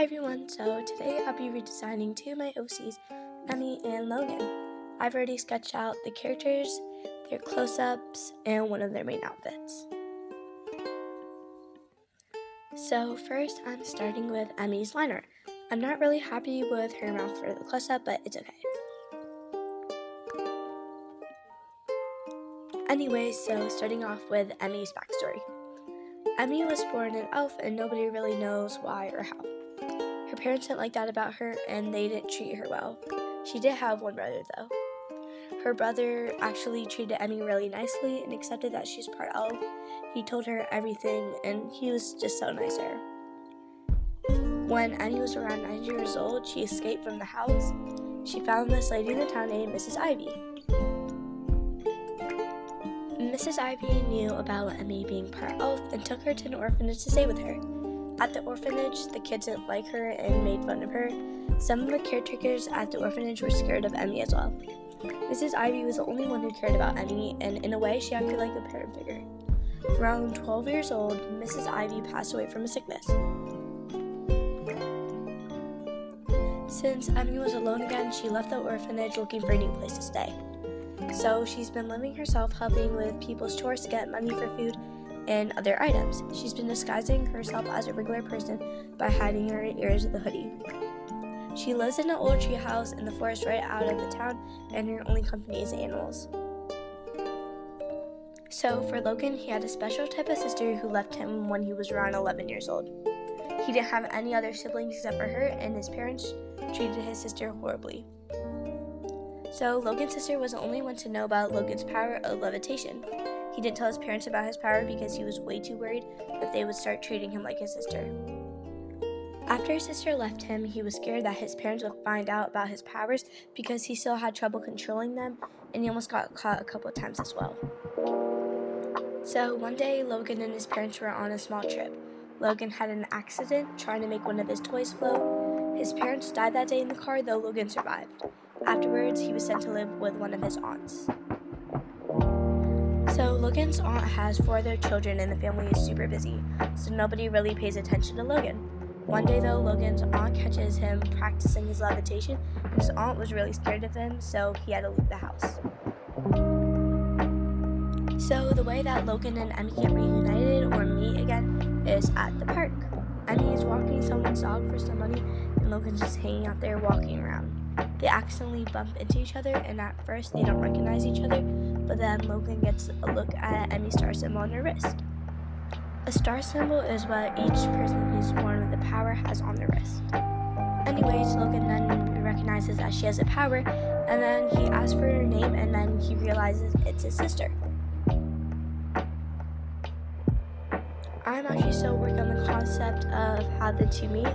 Hi everyone, so today I'll be redesigning two of my OCs, Emmy and Logan. I've already sketched out the characters, their close-ups, and one of their main outfits. So first I'm starting with Emmy's liner. I'm not really happy with her mouth for the close-up, but it's okay. Anyway, so starting off with Emmy's backstory. Emmy was born an elf and nobody really knows why or how. Her parents didn't like that about her and they didn't treat her well. She did have one brother though. Her brother actually treated Emmy really nicely and accepted that she's part elf. He told her everything and he was just so nice to her. When Emmy was around 9 years old, she escaped from the house. She found this lady in the town named Mrs. Ivy. Mrs. Ivy knew about Emmy being part elf and took her to an orphanage to stay with her. At the orphanage, the kids didn't like her and made fun of her. Some of the caretakers at the orphanage were scared of Emmy as well. Mrs. Ivy was the only one who cared about Emmy, and in a way, she acted like a parent figure. Around 12 years old, Mrs. Ivy passed away from a sickness. Since Emmy was alone again, she left the orphanage looking for a new place to stay. So she's been living herself, helping with people's chores to get money for food and other items. She's been disguising herself as a regular person by hiding her ears with a hoodie. She lives in an old tree house in the forest right out of the town, and her only company is animals. So for Logan, he had a special type of sister who left him when he was around 11 years old. He didn't have any other siblings except for her, and his parents treated his sister horribly. So Logan's sister was the only one to know about Logan's power of levitation. He didn't tell his parents about his power because he was way too worried that they would start treating him like his sister. After his sister left him, he was scared that his parents would find out about his powers because he still had trouble controlling them, and he almost got caught a couple of times as well. So one day, Logan and his parents were on a small trip. Logan had an accident trying to make one of his toys float. His parents died that day in the car, though Logan survived. Afterwards, he was sent to live with one of his aunts. So Logan's aunt has 4 other children and the family is super busy, so nobody really pays attention to Logan. One day though, Logan's aunt catches him practicing his levitation, and his aunt was really scared of him, so he had to leave the house. So the way that Logan and Emmy get reunited or meet again is at the park. Emmy is walking someone's dog for some money, and Logan's just hanging out there walking around. They accidentally bump into each other, and at first they don't recognize each other, but then Logan gets a look at Emmy's star symbol on her wrist. A star symbol is what each person who's born with the power has on their wrist. Anyways, Logan then recognizes that she has a power, and then he asks for her name, and then he realizes it's his sister. I'm actually still working on the concept of how the two meet.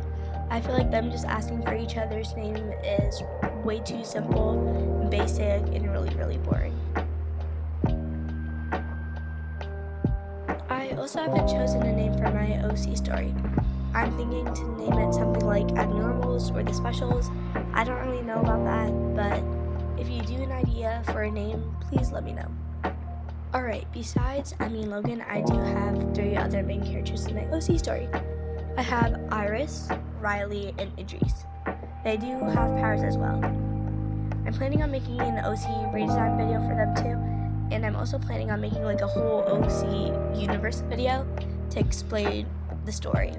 I feel like them just asking for each other's name is way too simple and basic and really boring. I also haven't chosen a name for my OC story. I'm thinking to name it something like Abnormals or The Specials. I don't really know about that, but if you do an idea for a name, please let me know. Alright, besides Emmy and Logan, I do have 3 other main characters in my OC story. I have Iris, Riley, and Idris. They do have powers as well. I'm planning on making an OC redesign video for them too, and I'm also planning on making like a whole OC universe video to explain the story.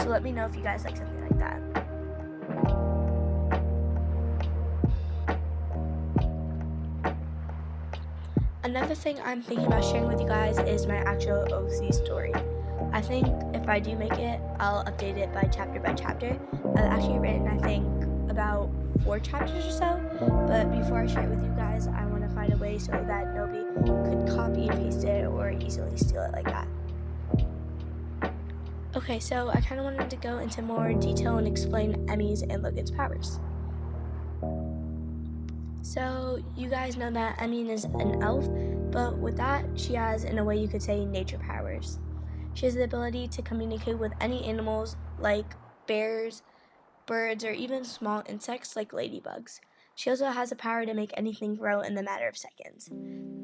So let me know if you guys like something like that. Another thing I'm thinking about sharing with you guys is my actual OC story. I think if I do make it, I'll update it by chapter. I've actually written, I think, about 4 chapters or so, but before I share it with you guys, I want to find a way so that nobody could copy and paste it or easily steal it like that. Okay, so I kind of wanted to go into more detail and explain Emmy's and Logan's powers. So you guys know that Emmy is an elf, but with that, she has, in a way you could say, nature powers. She has the ability to communicate with any animals like bears, birds, or even small insects like ladybugs. She also has the power to make anything grow in the matter of seconds.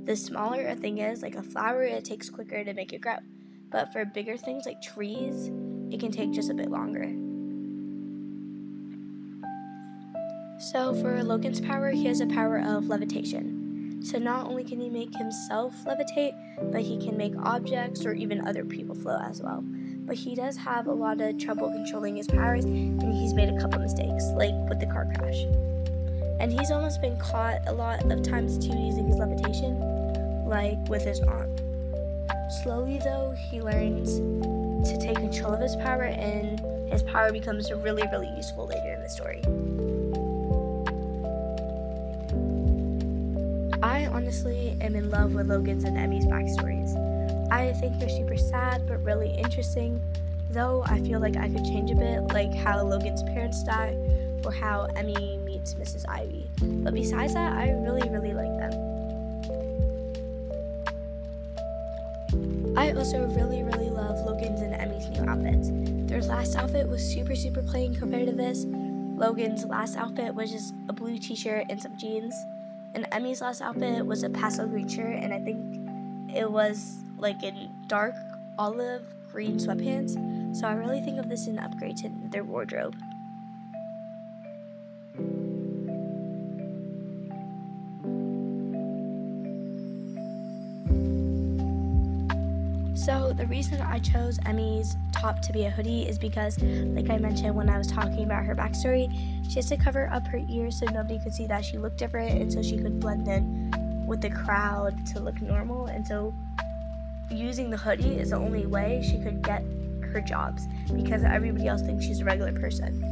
The smaller a thing is, like a flower, it takes quicker to make it grow. But for bigger things like trees, it can take just a bit longer. So for Logan's power, he has a power of levitation. So not only can he make himself levitate, but he can make objects or even other people float as well. But he does have a lot of trouble controlling his powers, and he's made a couple mistakes, like with the car crash. And he's almost been caught a lot of times too using his levitation, like with his aunt. Slowly though, he learns to take control of his power, and his power becomes really, really useful later in the story. I honestly am in love with Logan's and Emmy's backstories. I think they're super sad but really interesting, though I feel like I could change a bit, like how Logan's parents die or how Emmy meets Mrs. Ivy. But besides that, I really, really like them. I also really, really love Logan's and Emmy's new outfits. Their last outfit was super, super plain compared to this. Logan's last outfit was just a blue t-shirt and some jeans. And Emmy's last outfit was a pastel green shirt, and I think it was like in dark olive green sweatpants. So I really think of this as an upgrade to their wardrobe. So the reason I chose Emmy's top to be a hoodie is because, like I mentioned when I was talking about her backstory, she has to cover up her ears so nobody could see that she looked different, and so she could blend in with the crowd to look normal. And so using the hoodie is the only way she could get her jobs, because everybody else thinks she's a regular person.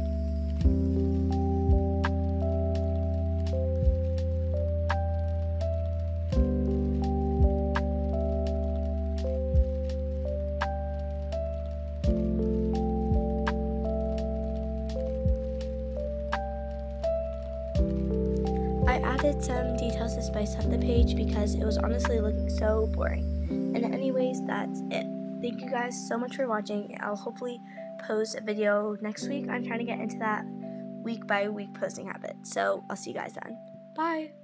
I added some details to spice up the page because it was honestly looking so boring. And anyways, that's it. Thank you guys so much for watching. I'll hopefully post a video next week. I'm trying to get into that week by week posting habit. So I'll see you guys then. Bye!